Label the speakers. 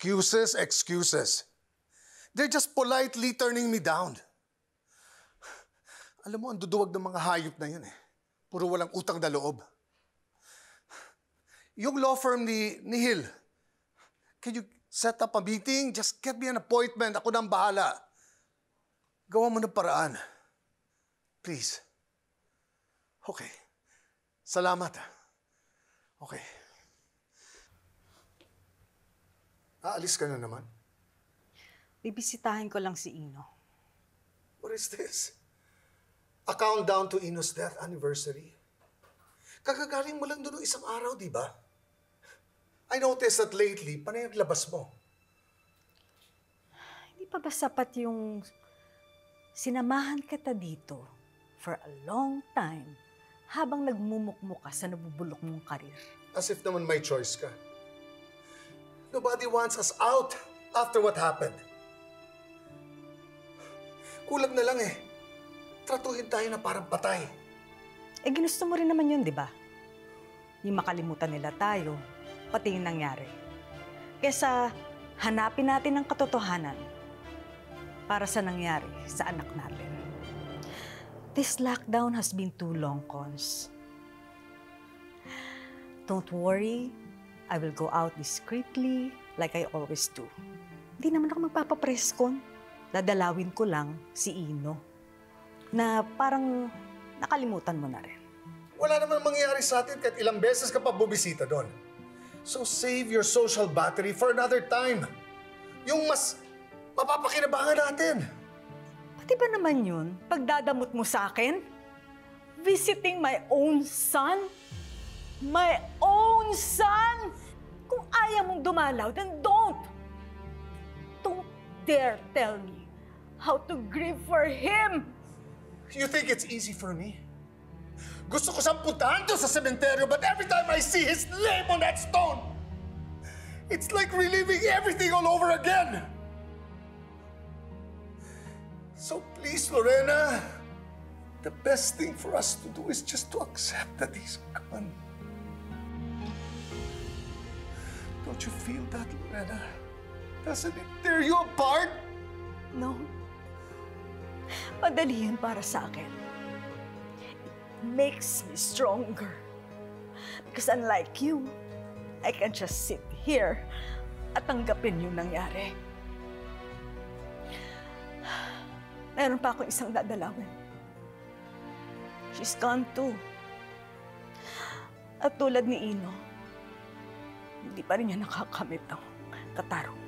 Speaker 1: Excuses, excuses. They're just politely turning me down. Alam mo, ang duduwag ng mga hayop na yun eh. Puro walang utang na loob. Yung law firm ni Hill, can you set up a meeting? Just get me an appointment. Ako nang bahala. Gawa mo ng paraan. Please. Okay. Salamat. Okay. Aalis ka na naman?
Speaker 2: Bibisitahin ko lang si Ino.
Speaker 1: What is this? A countdown to Ino's death anniversary? Kakagaling mo lang doon ng isang araw, di ba? I noticed that lately, panay ang labas mo.
Speaker 2: Hindi pa ba sapat yung sinamahan kita dito for a long time habang nagmumukmuk ka sa nabubulok mong karir?
Speaker 1: As if naman may choice ka. Nobody wants us out after what happened. Kulang na lang eh. Tratuhin tayo na parang patay.
Speaker 2: Eh, ginusto mo rin naman yun, di ba? Yung makalimutan nila tayo, pati yung nangyari. Kesa hanapin natin ang katotohanan para sa nangyari sa anak natin. This lockdown has been too long, Cons. Don't worry, I will go out discreetly like I always do. Hindi naman ako magpapapress con. Dadalawin ko lang si Ino na parang nakalimutan mo na rin.
Speaker 1: Wala naman mangyayari sa atin kahit ilang beses ka pa bubisita doon. So save your social battery for another time. Yung mas mapapakinabangan natin.
Speaker 2: Pati ba naman yun, pagdadamot mo sa akin? Visiting my own son? My own son? Kung ayaw mong dumalaw, then don't! Don't dare tell me how to grieve for him!
Speaker 1: You think it's easy for me? Gusto ko siyang puntahan doon sa sementeryo, but every time I see his name on that stone, it's like reliving everything all over again. So please, Lorena, the best thing for us to do is just to accept that he's gone. Don't you feel that, Lorena? Doesn't it tear you apart?
Speaker 2: No. Madali yan para sa akin. It makes me stronger. Because unlike you, I can just sit here at tanggapin yung nangyari. Meron pa akong isang dadalawin. She's gone too. At tulad ni Ino, hindi pa rin niya nakakamit ang katarungan.